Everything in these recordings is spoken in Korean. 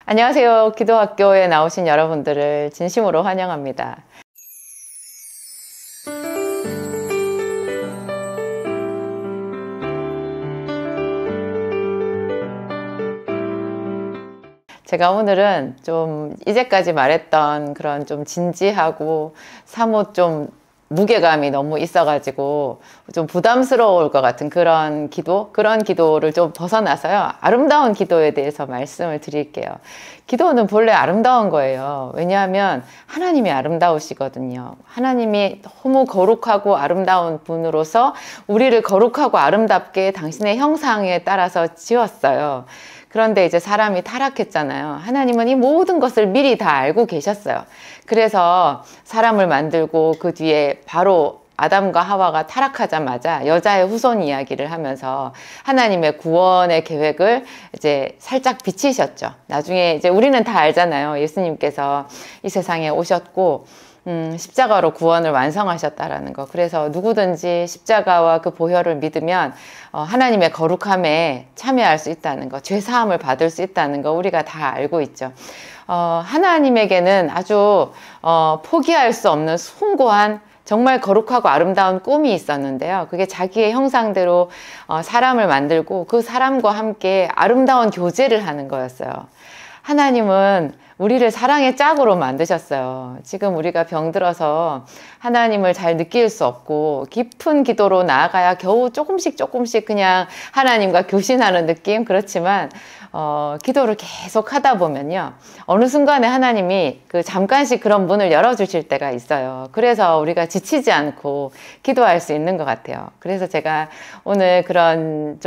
안녕하세요. 기도학교에 나오신 여러분들을 진심으로 환영합니다. 제가 오늘은 좀 이제까지 말했던 그런 좀 진지하고 사뭇 좀 무게감이 너무 있어가지고 좀 부담스러울 것 같은 그런 기도를 좀 벗어나서요. 아름다운 기도에 대해서 말씀을 드릴게요. 기도는 본래 아름다운 거예요. 왜냐하면 하나님이 아름다우시거든요. 하나님이 너무 거룩하고 아름다운 분으로서 우리를 거룩하고 아름답게 당신의 형상에 따라서 지었어요. 그런데 이제 사람이 타락했잖아요. 하나님은 이 모든 것을 미리 다 알고 계셨어요. 그래서 사람을 만들고 그 뒤에 바로 아담과 하와가 타락하자마자 여자의 후손 이야기를 하면서 하나님의 구원의 계획을 이제 살짝 비치셨죠. 나중에 이제 우리는 다 알잖아요. 예수님께서 이 세상에 오셨고 십자가로 구원을 완성하셨다라는 거. 그래서 누구든지 십자가와 그 보혈을 믿으면 하나님의 거룩함에 참여할 수 있다는 거, 죄 사함을 받을 수 있다는 거 우리가 다 알고 있죠. 하나님에게는 아주 포기할 수 없는 숭고한 정말 거룩하고 아름다운 꿈이 있었는데요. 그게 자기의 형상대로 사람을 만들고 그 사람과 함께 아름다운 교제를 하는 거였어요. 하나님은 우리를 사랑의 짝으로 만드셨어요. 지금 우리가 병들어서 하나님을 잘 느낄 수 없고 깊은 기도로 나아가야 겨우 조금씩 그냥 하나님과 교신하는 느낌? 그렇지만 기도를 계속 하다 보면요. 어느 순간에 하나님이 잠깐씩 그런 문을 열어주실 때가 있어요. 그래서 우리가 지치지 않고 기도할 수 있는 것 같아요. 그래서 제가 오늘 그런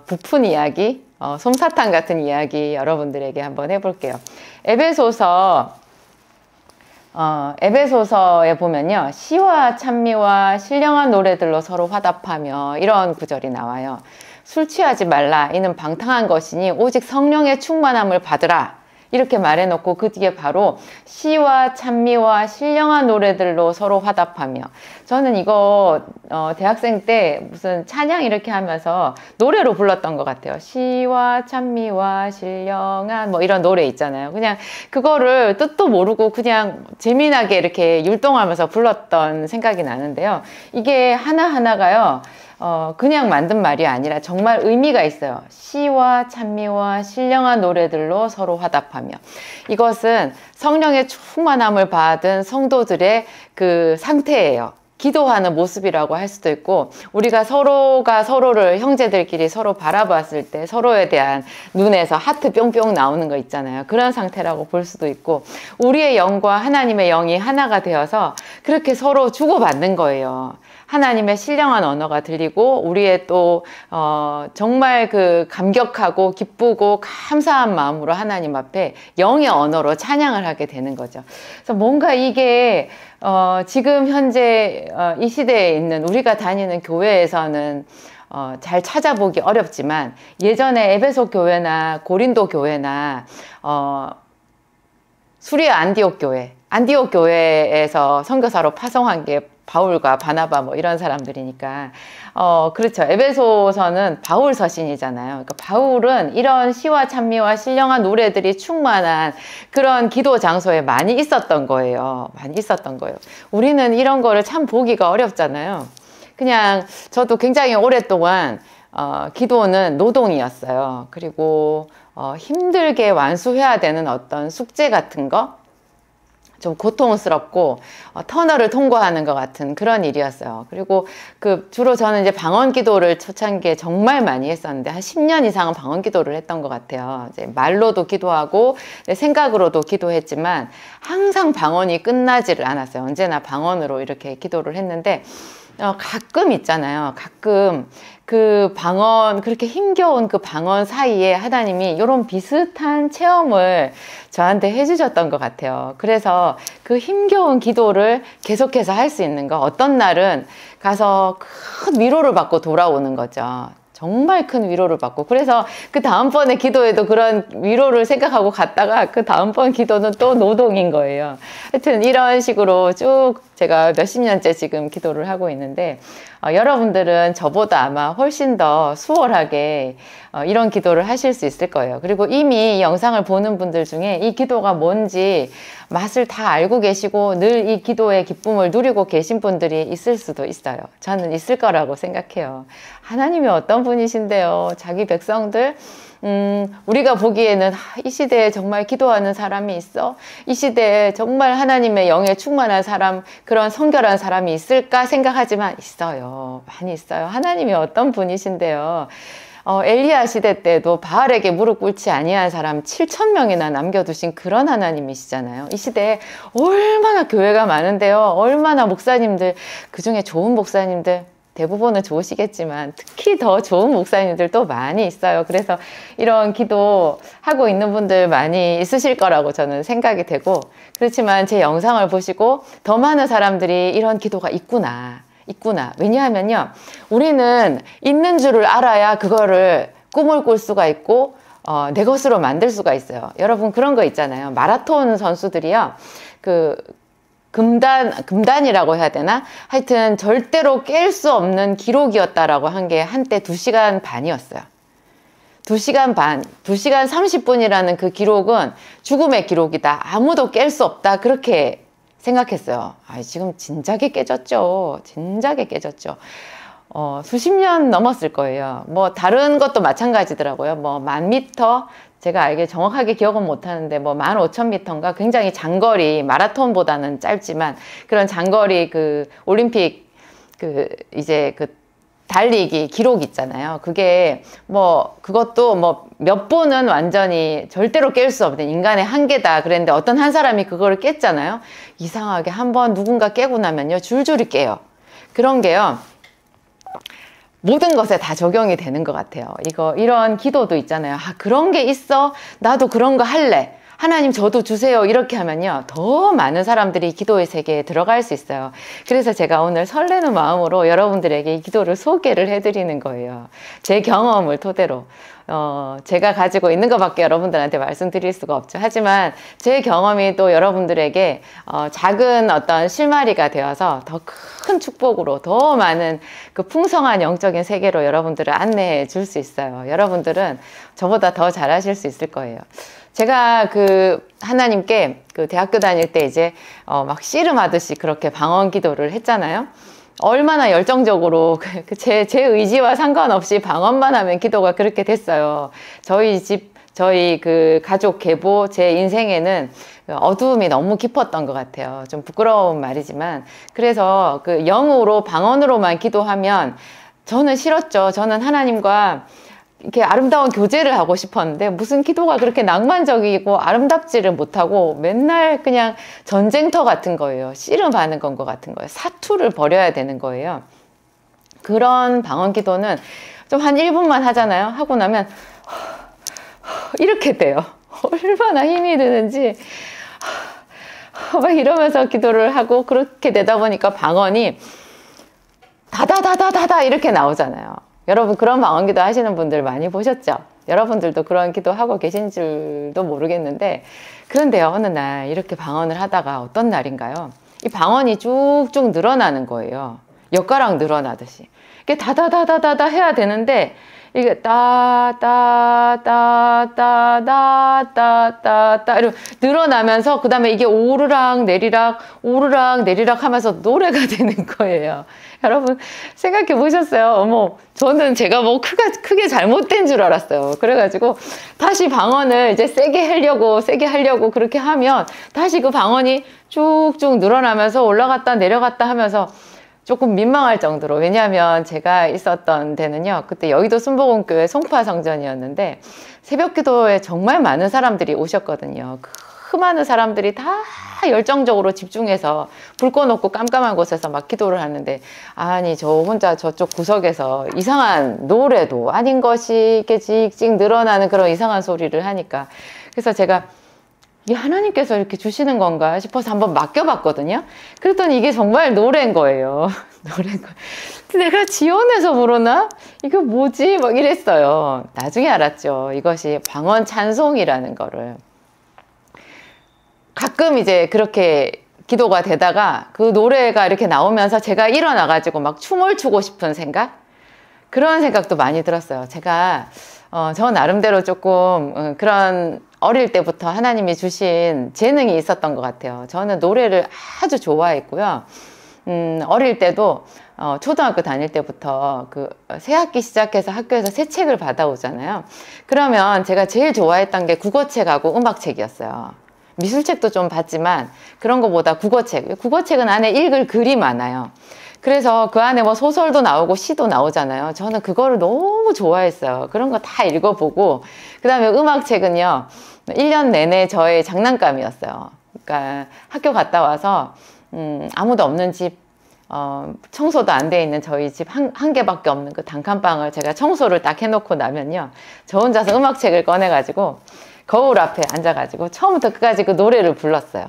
부푼 이야기, 솜사탕 같은 이야기 여러분들에게 한번 해볼게요. 에베소서에 보면요. 시와 찬미와 신령한 노래들로 서로 화답하며 이런 구절이 나와요. 술 취하지 말라. 이는 방탕한 것이니 오직 성령의 충만함을 받으라. 이렇게 말해놓고 그 뒤에 바로 시와 찬미와 신령한 노래들로 서로 화답하며. 저는 이거 대학생 때 무슨 찬양 이렇게 하면서 노래로 불렀던 것 같아요. 시와 찬미와 신령한 뭐 이런 노래 있잖아요. 그냥 그거를 뜻도 모르고 그냥 재미나게 이렇게 율동하면서 불렀던 생각이 나는데요. 이게 하나하나가요. 그냥 만든 말이 아니라 정말 의미가 있어요. 시와 찬미와 신령한 노래들로 서로 화답하며. 이것은 성령의 충만함을 받은 성도들의 그 상태예요. 기도하는 모습이라고 할 수도 있고, 우리가 서로가 서로를 형제들끼리 서로 바라봤을 때 서로에 대한 눈에서 하트 뿅뿅 나오는 거 있잖아요. 그런 상태라고 볼 수도 있고, 우리의 영과 하나님의 영이 하나가 되어서 그렇게 서로 주고받는 거예요. 하나님의 신령한 언어가 들리고 우리의 또 정말 그 감격하고 기쁘고 감사한 마음으로 하나님 앞에 영의 언어로 찬양을 하게 되는 거죠. 그래서 뭔가 이게 지금 현재 이 시대에 있는 우리가 다니는 교회에서는 잘 찾아보기 어렵지만 예전에 에베소 교회나 고린도 교회나 수리아 안디옥 교회에서 선교사로 파송한 게 바울과 바나바 뭐 이런 사람들이니까 그렇죠. 에베소서는 바울 서신이잖아요. 그러니까 바울은 이런 시와 찬미와 신령한 노래들이 충만한 그런 기도 장소에 많이 있었던 거예요. 우리는 이런 거를 참 보기가 어렵잖아요. 그냥 저도 굉장히 오랫동안 기도는 노동이었어요. 그리고 힘들게 완수해야 되는 어떤 숙제 같은 거, 좀 고통스럽고 터널을 통과하는 것 같은 그런 일이었어요. 그리고 주로 저는 이제 방언 기도를 초창기에 정말 많이 했었는데 한 10년 이상은 방언 기도를 했던 것 같아요. 이제 말로도 기도하고 생각으로도 기도했지만 항상 방언이 끝나지를 않았어요. 언제나 방언으로 이렇게 기도를 했는데 가끔 있잖아요. 가끔 그 방언, 그렇게 힘겨운 그 방언 사이에 하나님이 이런 비슷한 체험을 저한테 해주셨던 것 같아요. 그래서 그 힘겨운 기도를 계속해서 할 수 있는 거, 어떤 날은 가서 큰 위로를 받고 돌아오는 거죠. 정말 큰 위로를 받고, 그래서 그 다음번에 기도에도 그런 위로를 생각하고 갔다가 그 다음번 기도는 또 노동인 거예요. 하여튼 이런 식으로 쭉 제가 몇십 년째 지금 기도를 하고 있는데 여러분들은 저보다 아마 훨씬 더 수월하게 이런 기도를 하실 수 있을 거예요. 그리고 이미 이 영상을 보는 분들 중에 이 기도가 뭔지 맛을 다 알고 계시고 늘 이 기도의 기쁨을 누리고 계신 분들이 있을 수도 있어요. 저는 있을 거라고 생각해요. 하나님이 어떤 분이신데요? 자기 백성들 우리가 보기에는 이 시대에 정말 기도하는 사람이 있어? 이 시대에 정말 하나님의 영에 충만한 사람, 그런 성결한 사람이 있을까 생각하지만 있어요. 많이 있어요. 하나님이 어떤 분이신데요. 엘리야 시대 때도 바알에게 무릎 꿇지 아니한 사람 7,000명이나 남겨두신 그런 하나님이시잖아요. 이 시대에 얼마나 교회가 많은데요. 얼마나 목사님들, 그중에 좋은 목사님들, 대부분은 좋으시겠지만 특히 더 좋은 목사님들도 많이 있어요. 그래서 이런 기도 하고 있는 분들 많이 있으실 거라고 저는 생각이 되고, 그렇지만 제 영상을 보시고 더 많은 사람들이 이런 기도가 있구나. 왜냐하면요, 우리는 있는 줄을 알아야 그거를 꿈을 꿀 수가 있고 내 것으로 만들 수가 있어요. 여러분 그런 거 있잖아요. 마라톤 선수들이요, 금단이라고 해야 되나? 하여튼 절대로 깰 수 없는 기록이었다라고 한 게 한때 2시간 반이었어요. 2시간 반, 2시간 30분이라는 그 기록은 죽음의 기록이다. 아무도 깰 수 없다. 그렇게 생각했어요. 지금 진작에 깨졌죠. 수십 년 넘었을 거예요. 뭐 다른 것도 마찬가지더라고요. 뭐 10,000m, 제가 알게 정확하게 기억은 못하는데 뭐 15,000m인가 굉장히 장거리, 마라톤보다는 짧지만 그런 장거리 올림픽 달리기 기록 있잖아요. 그게 그것도 몇 분은 완전히 절대로 깰 수 없는 인간의 한계다 그랬는데 어떤 한 사람이 그거를 깼잖아요. 이상하게 한번 누군가 깨고 나면요, 줄줄이 깨요. 그런 게요, 모든 것에 다 적용이 되는 것 같아요. 이런 기도도 있잖아요. 그런 게 있어? 나도 그런 거 할래. 하나님 저도 주세요. 이렇게 하면요, 더 많은 사람들이 기도의 세계에 들어갈 수 있어요. 그래서 제가 오늘 설레는 마음으로 여러분들에게 이 기도를 소개를 해드리는 거예요. 제 경험을 토대로. 제가 가지고 있는 것밖에 여러분들한테 말씀드릴 수가 없죠. 하지만 제 경험이 또 여러분들에게 작은 어떤 실마리가 되어서 더 큰 축복으로 더 많은 그 풍성한 영적인 세계로 여러분들을 안내해 줄 수 있어요. 여러분들은 저보다 더 잘하실 수 있을 거예요. 제가 하나님께 대학교 다닐 때 이제 막 씨름하듯이 그렇게 방언 기도를 했잖아요. 얼마나 열정적으로 제 의지와 상관없이 방언만 하면 기도가 그렇게 됐어요. 저희 가족 계보, 제 인생에는 어두움이 너무 깊었던 것 같아요. 좀 부끄러운 말이지만, 그래서 영으로 방언으로만 기도하면 저는 싫었죠. 저는 하나님과 이렇게 아름다운 교제를 하고 싶었는데 무슨 기도가 그렇게 낭만적이고 아름답지를 못하고 맨날 그냥 전쟁터 같은 거예요. 씨름하는 것 같은 거예요. 사투를 벌여야 되는 거예요. 그런 방언 기도는 좀 한 1분만 하잖아요. 하고 나면 이렇게 돼요. 얼마나 힘이 드는지 막 이러면서 기도를 하고, 그렇게 되다 보니까 방언이 다다다다다다 이렇게 나오잖아요. 여러분 그런 방언 기도 하시는 분들 많이 보셨죠? 여러분들도 그런 기도 하고 계신 줄도 모르겠는데, 그런데요, 어느 날 이렇게 방언을 하다가 어떤 날인가요? 이 방언이 쭉쭉 늘어나는 거예요. 엿가락 늘어나듯이. 이게 다다다다다다 해야 되는데 이게 따따따따따따따 이렇게 늘어나면서 그 다음에 이게 오르락 내리락 하면서 노래가 되는 거예요. 여러분 생각해 보셨어요? 어머, 저는 제가 크게 잘못된 줄 알았어요. 그래가지고 다시 방언을 이제 세게 하려고 그렇게 하면 다시 그 방언이 쭉쭉 늘어나면서 올라갔다 내려갔다 하면서 조금 민망할 정도로, 왜냐하면 제가 있었던 데는요, 그때 여의도 순복음교회 송파성전이었는데 새벽 기도에 정말 많은 사람들이 오셨거든요. 그 많은 사람들이 다 열정적으로 집중해서 불 꺼놓고 깜깜한 곳에서 막 기도를 하는데, 아니 저 혼자 저쪽 구석에서 이상한 노래도 아닌 것이 이렇게 찍찍 늘어나는 그런 이상한 소리를 하니까, 그래서 제가 이게 하나님께서 이렇게 주시는 건가 싶어서 한번 맡겨봤거든요. 그랬더니 이게 정말 노래인 거예요. 내가 지원해서 부르나? 이거 뭐지? 막 이랬어요. 나중에 알았죠. 이것이 방언 찬송이라는 거를. 가끔 이제 그렇게 기도가 되다가 그 노래가 이렇게 나오면서 제가 일어나가지고 막 춤을 추고 싶은 생각? 그런 생각도 많이 들었어요. 제가 저 나름대로 조금 그런 어릴 때부터 하나님이 주신 재능이 있었던 것 같아요. 저는 노래를 아주 좋아했고요. 어릴 때도 초등학교 다닐 때부터 그 새학기 시작해서 학교에서 새 책을 받아오잖아요. 그러면 제가 제일 좋아했던 게 국어책하고 음악책이었어요. 미술책도 좀 봤지만 그런 것보다 국어책. 국어책은 안에 읽을 글이 많아요. 그래서 그 안에 뭐 소설도 나오고 시도 나오잖아요. 저는 그거를 너무 좋아했어요. 그런 거 다 읽어보고, 그 다음에 음악책은요, 1년 내내 저의 장난감이었어요. 그러니까 학교 갔다 와서, 아무도 없는 집, 청소도 안 돼 있는 저희 집 한 개밖에 없는 그 단칸방을 제가 청소를 딱 해놓고 나면요, 저 혼자서 음악책을 꺼내가지고, 거울 앞에 앉아가지고, 처음부터 끝까지 그 노래를 불렀어요.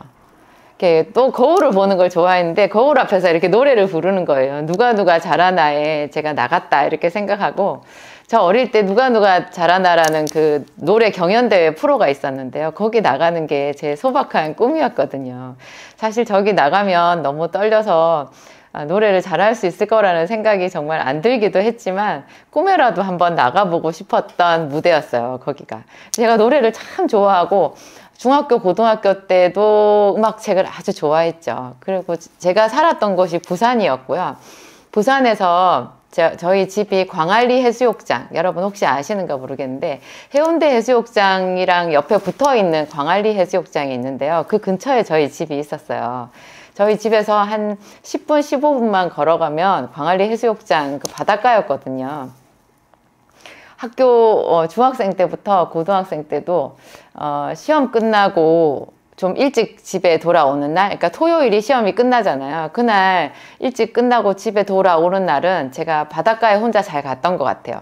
이렇게 또 거울을 보는 걸 좋아했는데 거울 앞에서 이렇게 노래를 부르는 거예요. 누가 잘하나에 제가 나갔다 이렇게 생각하고, 저 어릴 때 누가 잘하나라는 그 노래 경연대회 프로가 있었는데요. 거기 나가는 게 제 소박한 꿈이었거든요. 사실 저기 나가면 너무 떨려서 노래를 잘할 수 있을 거라는 생각이 정말 안 들기도 했지만 꿈에라도 한번 나가보고 싶었던 무대였어요. 거기가. 제가 노래를 참 좋아하고 중학교, 고등학교 때도 음악책을 아주 좋아했죠. 그리고 제가 살았던 곳이 부산이었고요. 부산에서 저희 집이 광안리 해수욕장, 여러분 혹시 아시는가 모르겠는데 해운대 해수욕장이랑 옆에 붙어있는 광안리 해수욕장이 있는데요. 그 근처에 저희 집이 있었어요. 저희 집에서 한 10분, 15분만 걸어가면 광안리 해수욕장 그 바닷가였거든요. 학교 중학생 때부터 고등학생 때도 시험 끝나고 좀 일찍 집에 돌아오는 날, 그러니까 토요일이 시험이 끝나잖아요. 그날 일찍 끝나고 집에 돌아오는 날은 제가 바닷가에 혼자 잘 갔던 것 같아요.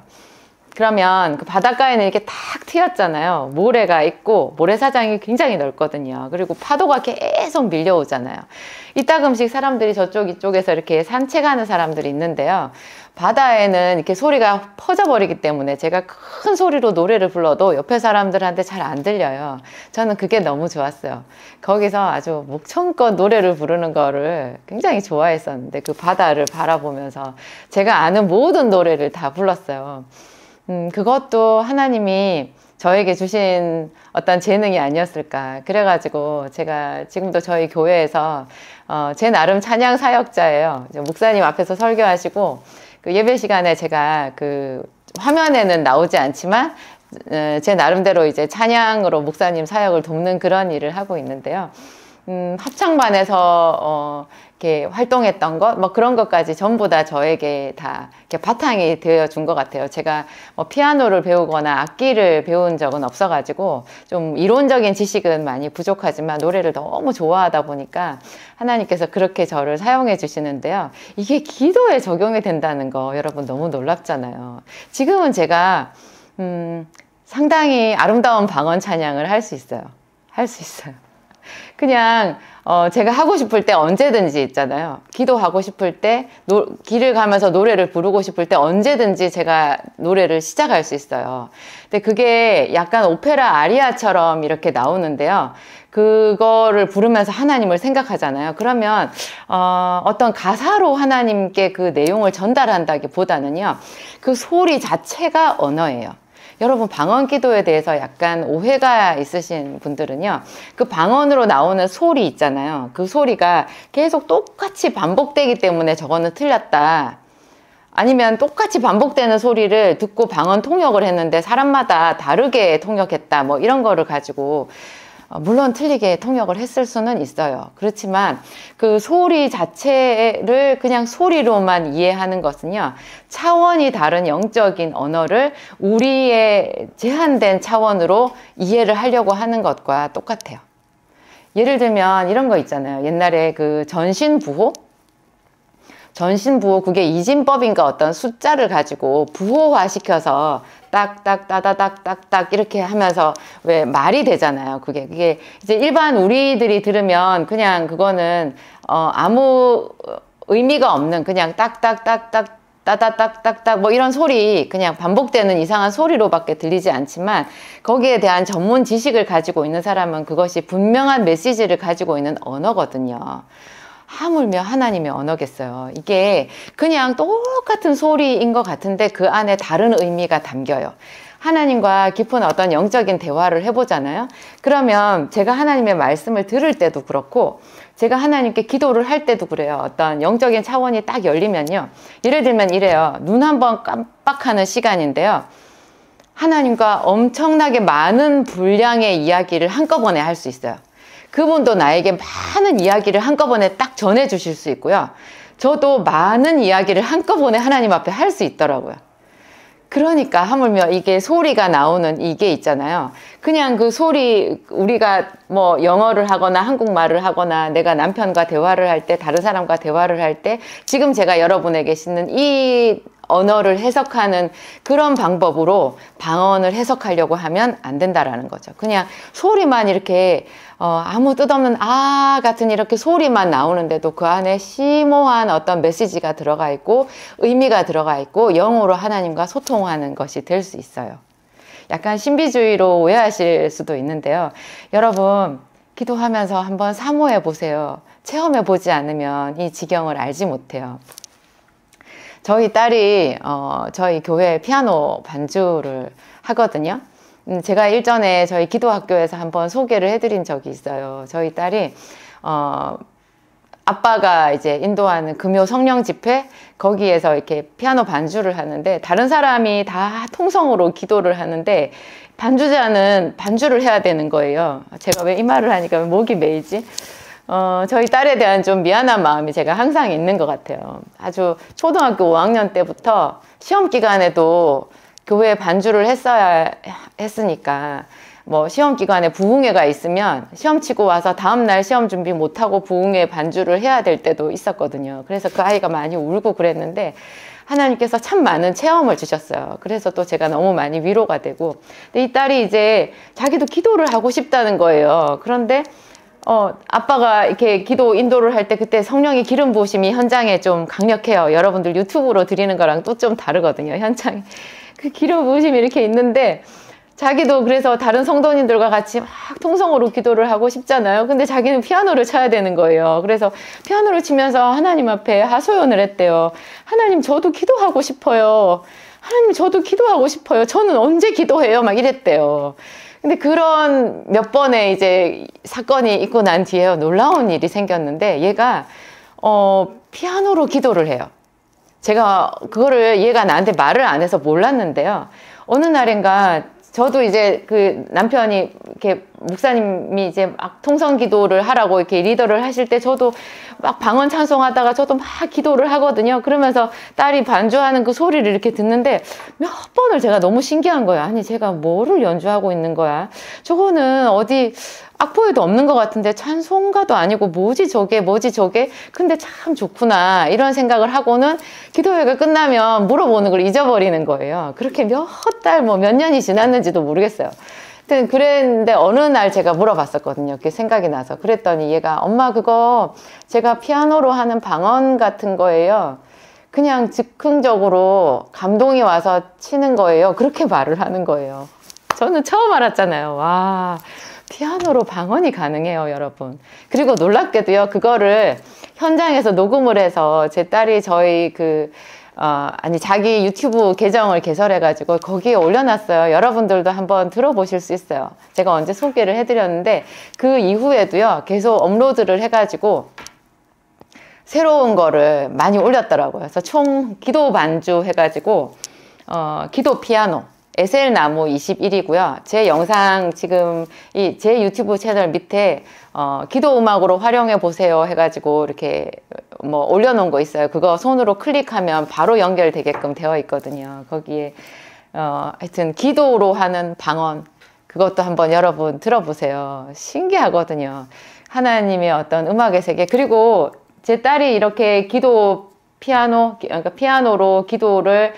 그러면 그 바닷가에는 이렇게 탁 트였잖아요. 모래가 있고 모래사장이 굉장히 넓거든요. 그리고 파도가 계속 밀려오잖아요. 이따금씩 사람들이 저쪽 이쪽에서 이렇게 산책하는 사람들이 있는데요. 바다에는 이렇게 소리가 퍼져버리기 때문에 제가 큰 소리로 노래를 불러도 옆에 사람들한테 잘 안 들려요. 저는 그게 너무 좋았어요. 거기서 아주 목청껏 노래를 부르는 거를 굉장히 좋아했었는데 그 바다를 바라보면서 제가 아는 모든 노래를 다 불렀어요. 그것도 하나님이 저에게 주신 어떤 재능이 아니었을까. 그래가지고 제가 지금도 저희 교회에서 제 나름 찬양 사역자예요. 목사님 앞에서 설교하시고 그 예배 시간에 제가 그 화면에는 나오지 않지만 제 나름대로 이제 찬양으로 목사님 사역을 돕는 그런 일을 하고 있는데요. 합창반에서 이렇게 활동했던 것, 뭐 그런 것까지 전부 다 저에게 다 이렇게 바탕이 되어 준 것 같아요. 제가 뭐 피아노를 배우거나 악기를 배운 적은 없어가지고 좀 이론적인 지식은 많이 부족하지만 노래를 너무 좋아하다 보니까 하나님께서 그렇게 저를 사용해 주시는데요. 이게 기도에 적용이 된다는 거 여러분 너무 놀랍잖아요. 지금은 제가 상당히 아름다운 방언 찬양을 할 수 있어요. 할 수 있어요. 그냥 제가 하고 싶을 때 언제든지 있잖아요. 기도하고 싶을 때 길을 가면서 노래를 부르고 싶을 때 언제든지 제가 노래를 시작할 수 있어요. 근데 그게 약간 오페라 아리아처럼 이렇게 나오는데요. 그거를 부르면서 하나님을 생각하잖아요. 그러면 어떤 가사로 하나님께 그 내용을 전달한다기보다는요. 그 소리 자체가 언어예요. 여러분 방언 기도에 대해서 약간 오해가 있으신 분들은요. 그 방언으로 나오는 소리 있잖아요. 그 소리가 계속 똑같이 반복되기 때문에 저거는 틀렸다. 아니면 똑같이 반복되는 소리를 듣고 방언 통역을 했는데 사람마다 다르게 통역했다. 뭐 이런 거를 가지고 물론 틀리게 통역을 했을 수는 있어요. 그렇지만 그 소리 자체를 그냥 소리로만 이해하는 것은요. 차원이 다른 영적인 언어를 우리의 제한된 차원으로 이해를 하려고 하는 것과 똑같아요. 예를 들면 이런 거 있잖아요. 옛날에 그 전신부호? 전신부호 그게 이진법인가 어떤 숫자를 가지고 부호화시켜서 딱딱 따다닥 이렇게 하면서 왜 말이 되잖아요. 그게 이제 일반 우리들이 들으면 그냥 그거는 아무 의미가 없는 그냥 딱딱딱딱 따다딱딱딱 뭐 이런 소리, 그냥 반복되는 이상한 소리로밖에 들리지 않지만 거기에 대한 전문 지식을 가지고 있는 사람은 그것이 분명한 메시지를 가지고 있는 언어거든요. 하물며 하나님의 언어겠어요. 이게 그냥 똑같은 소리인 것 같은데 그 안에 다른 의미가 담겨요. 하나님과 깊은 어떤 영적인 대화를 해보잖아요. 그러면 제가 하나님의 말씀을 들을 때도 그렇고 제가 하나님께 기도를 할 때도 그래요. 어떤 영적인 차원이 딱 열리면요. 예를 들면 이래요. 눈 한번 깜빡하는 시간인데요. 하나님과 엄청나게 많은 분량의 이야기를 한꺼번에 할 수 있어요. 그분도 나에게 많은 이야기를 한꺼번에 딱 전해 주실 수 있고요. 저도 많은 이야기를 한꺼번에 하나님 앞에 할 수 있더라고요. 그러니까 하물며 이게 소리가 나오는 이게 있잖아요. 그냥 그 소리, 우리가 뭐 영어를 하거나 한국말을 하거나 내가 남편과 대화를 할 때, 다른 사람과 대화를 할 때 지금 제가 여러분에게 싣는 이 언어를 해석하는 그런 방법으로 방언을 해석하려고 하면 안 된다라는 거죠. 그냥 소리만 이렇게 아무 뜻없는 아 같은 이렇게 소리만 나오는데도 그 안에 심오한 어떤 메시지가 들어가 있고 의미가 들어가 있고 영으로 하나님과 소통하는 것이 될 수 있어요. 약간 신비주의로 오해하실 수도 있는데요. 여러분 기도하면서 한번 사모해 보세요. 체험해 보지 않으면 이 지경을 알지 못해요. 저희 딸이 저희 교회 피아노 반주를 하거든요. 제가 일전에 저희 기도학교에서 한번 소개를 해드린 적이 있어요. 저희 딸이 아빠가 이제 인도하는 금요 성령 집회 거기에서 이렇게 피아노 반주를 하는데 다른 사람이 다 통성으로 기도를 하는데 반주자는 반주를 해야 되는 거예요. 제가 왜 이 말을 하니까 왜 목이 메이지? 저희 딸에 대한 좀 미안한 마음이 제가 항상 있는 것 같아요. 아주 초등학교 5학년 때부터 시험 기간에도 교회에 반주를 했으니까 뭐 시험 기간에 부흥회가 있으면 시험 치고 와서 다음날 시험 준비 못하고 부흥회 반주를 해야 될 때도 있었거든요. 그래서 그 아이가 많이 울고 그랬는데 하나님께서 참 많은 체험을 주셨어요. 그래서 또 제가 너무 많이 위로가 되고 근데 이 딸이 이제 자기도 기도를 하고 싶다는 거예요. 그런데 아빠가 이렇게 기도 인도를 할 때 그때 성령의 기름 부으심이 현장에 좀 강력해요. 여러분들 유튜브로 드리는 거랑 또 좀 다르거든요. 현장에. 그 기름 부으심이 이렇게 있는데 자기도 그래서 다른 성도님들과 같이 막 통성으로 기도를 하고 싶잖아요. 근데 자기는 피아노를 쳐야 되는 거예요. 그래서 피아노를 치면서 하나님 앞에 하소연을 했대요. 하나님 저도 기도하고 싶어요. 하나님 저도 기도하고 싶어요. 저는 언제 기도해요? 막 이랬대요. 근데 그런 몇 번의 이제 사건이 있고 난 뒤에 놀라운 일이 생겼는데 얘가 피아노로 기도를 해요. 제가 그거를 얘가 나한테 말을 안 해서 몰랐는데요. 어느 날인가 저도 이제 그 남편이 이렇게 목사님이 이제 막 통성 기도를 하라고 이렇게 리더를 하실 때 저도 막 방언 찬송하다가 저도 막 기도를 하거든요. 그러면서 딸이 반주하는 그 소리를 이렇게 듣는데 몇 번을 제가 너무 신기한 거예요. 아니 제가 뭐를 연주하고 있는 거야? 저거는 어디 악보에도 없는 것 같은데 찬송가도 아니고 뭐지 저게 근데 참 좋구나 이런 생각을 하고는 기도회가 끝나면 물어보는 걸 잊어버리는 거예요. 그렇게 몇 달 뭐 몇 년이 지났는지도 모르겠어요. 하여튼 그랬는데 어느 날 제가 물어봤었거든요. 그게 생각이 나서 그랬더니 얘가 엄마 그거 제가 피아노로 하는 방언 같은 거예요. 그냥 즉흥적으로 감동이 와서 치는 거예요. 그렇게 말을 하는 거예요. 저는 처음 알았잖아요. 와, 피아노로 방언이 가능해요, 여러분. 그리고 놀랍게도요, 그거를 현장에서 녹음을 해서 제 딸이 저희 자기 유튜브 계정을 개설해가지고 거기에 올려놨어요. 여러분들도 한번 들어보실 수 있어요. 제가 언제 소개를 해드렸는데 그 이후에도요, 계속 업로드를 해가지고 새로운 거를 많이 올렸더라고요. 그래서 총 기도 반주 해가지고 기도 피아노 에셀나무 21이고요. 제 영상 지금 제 유튜브 채널 밑에 기도 음악으로 활용해 보세요 해가지고 이렇게 뭐 올려놓은 거 있어요. 그거 손으로 클릭하면 바로 연결되게끔 되어 있거든요. 거기에 하여튼 기도로 하는 방언 그것도 한번 여러분 들어보세요. 신기하거든요. 하나님의 어떤 음악의 세계. 그리고 제 딸이 이렇게 그러니까 피아노로 기도를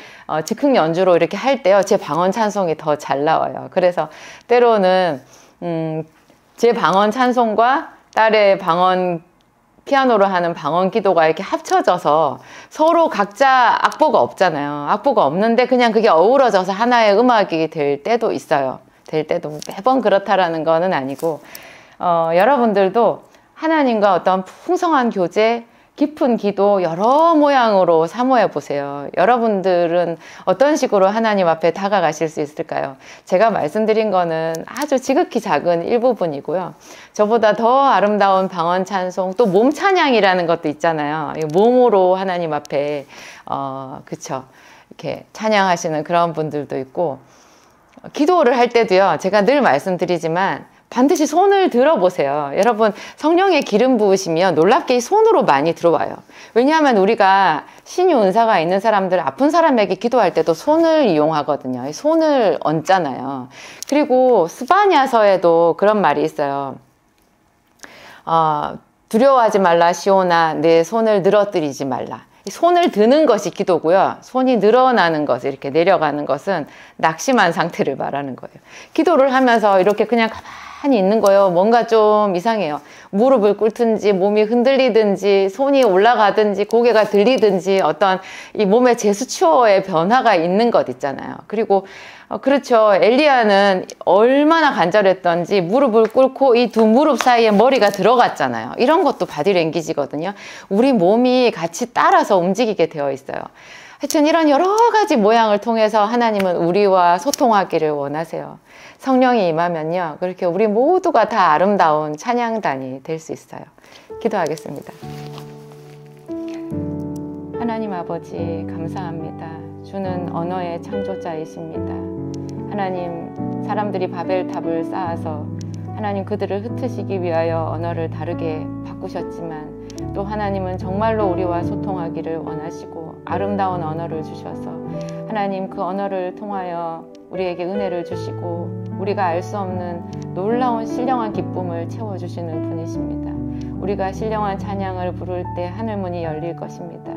즉흥 연주로 이렇게 할 때요. 제 방언 찬송이 더 잘 나와요. 그래서 때로는 제 방언 찬송과 딸의 방언 피아노로 하는 방언 기도가 이렇게 합쳐져서 서로 각자 악보가 없잖아요. 악보가 없는데 그냥 그게 어우러져서 하나의 음악이 될 때도 있어요. 될 때도 매번 그렇다라는 거는 아니고 여러분들도 하나님과 어떤 풍성한 교제, 깊은 기도 여러 모양으로 사모해 보세요. 여러분들은 어떤 식으로 하나님 앞에 다가가실 수 있을까요? 제가 말씀드린 거는 아주 지극히 작은 일부분이고요. 저보다 더 아름다운 방언 찬송, 또 몸 찬양이라는 것도 있잖아요. 몸으로 하나님 앞에 그쵸, 이렇게 찬양하시는 그런 분들도 있고, 기도를 할 때도요, 제가 늘 말씀드리지만 반드시 손을 들어보세요. 여러분, 성령의 기름 부으시면 놀랍게 손으로 많이 들어와요. 왜냐하면 우리가 신유 은사가 있는 사람들, 아픈 사람에게 기도할 때도 손을 이용하거든요. 손을 얹잖아요. 그리고 스바냐서에도 그런 말이 있어요. 두려워하지 말라 시온아, 내 손을 늘어뜨리지 말라. 손을 드는 것이 기도고요. 손이 늘어나는 것, 이렇게 내려가는 것은 낙심한 상태를 말하는 거예요. 기도를 하면서 이렇게 그냥 가만히 있는 거예요. 뭔가 좀 이상해요. 무릎을 꿇든지 몸이 흔들리든지 손이 올라가든지 고개가 들리든지 어떤 이 몸의 제스처의 변화가 있는 것 있잖아요. 그리고 그렇죠. 엘리야는 얼마나 간절했던지 무릎을 꿇고 이 두 무릎 사이에 머리가 들어갔잖아요. 이런 것도 바디랭귀지거든요. 우리 몸이 같이 따라서 움직이게 되어 있어요. 하여튼 이런 여러 가지 모양을 통해서 하나님은 우리와 소통하기를 원하세요. 성령이 임하면요, 그렇게 우리 모두가 다 아름다운 찬양단이 될 수 있어요. 기도하겠습니다. 하나님 아버지, 감사합니다. 주는 언어의 창조자이십니다. 하나님, 사람들이 바벨탑을 쌓아서 하나님 그들을 흩으시기 위하여 언어를 다르게 바꾸셨지만, 또 하나님은 정말로 우리와 소통하기를 원하시고 아름다운 언어를 주셔서 하나님 그 언어를 통하여 우리에게 은혜를 주시고 우리가 알 수 없는 놀라운 신령한 기쁨을 채워주시는 분이십니다. 우리가 신령한 찬양을 부를 때 하늘문이 열릴 것입니다.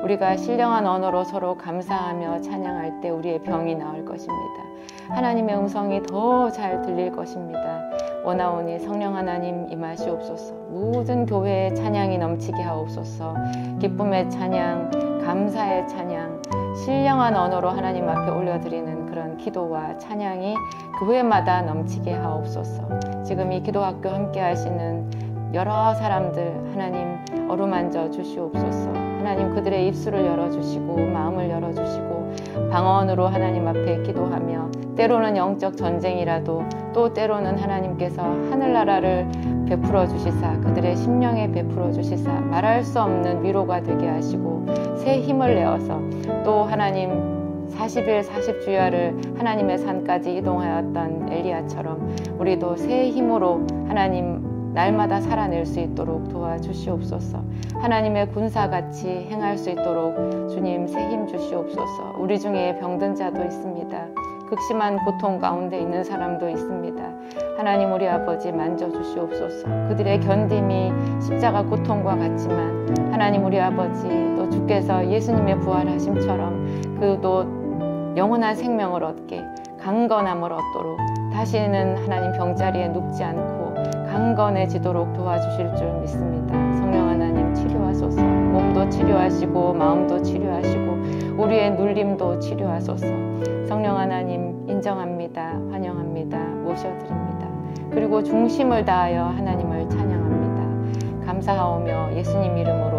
우리가 신령한 언어로 서로 감사하며 찬양할 때 우리의 병이 나을 것입니다. 하나님의 음성이 더 잘 들릴 것입니다. 원하오니 성령 하나님 임하시옵소서. 모든 교회에 찬양이 넘치게 하옵소서. 기쁨의 찬양, 감사의 찬양, 신령한 언어로 하나님 앞에 올려드리는 그런 기도와 찬양이 교회마다 넘치게 하옵소서. 지금 이 기도학교 함께 하시는 여러 사람들 하나님 어루만져 주시옵소서. 하나님 그들의 입술을 열어주시고 마음을 열어주시고 방언으로 하나님 앞에 기도하며, 때로는 영적 전쟁이라도 또 때로는 하나님께서 하늘나라를 베풀어 주시사 그들의 심령에 베풀어 주시사 말할 수 없는 위로가 되게 하시고 새 힘을 내어서, 또 하나님 40일 40주야를 하나님의 산까지 이동하였던 엘리야처럼 우리도 새 힘으로 하나님 날마다 살아낼 수 있도록 도와주시옵소서. 하나님의 군사같이 행할 수 있도록 주님 새 힘 주시옵소서. 우리 중에 병든 자도 있습니다. 극심한 고통 가운데 있는 사람도 있습니다. 하나님 우리 아버지 만져주시옵소서. 그들의 견딤이 십자가 고통과 같지만 하나님 우리 아버지, 또 주께서 예수님의 부활하심처럼 그도 영원한 생명을 얻게 강건함을 얻도록 다시는 하나님 병자리에 눕지 않고 강건해지도록 도와주실 줄 믿습니다. 성령 하나님 치료하소서. 몸도 치료하시고 마음도 치료하시고 우리의 눌림도 치료하소서. 성령 하나님 인정합니다. 환영합니다. 모셔드립니다. 그리고 중심을 다하여 하나님을 찬양합니다. 감사하오며 예수님 이름으로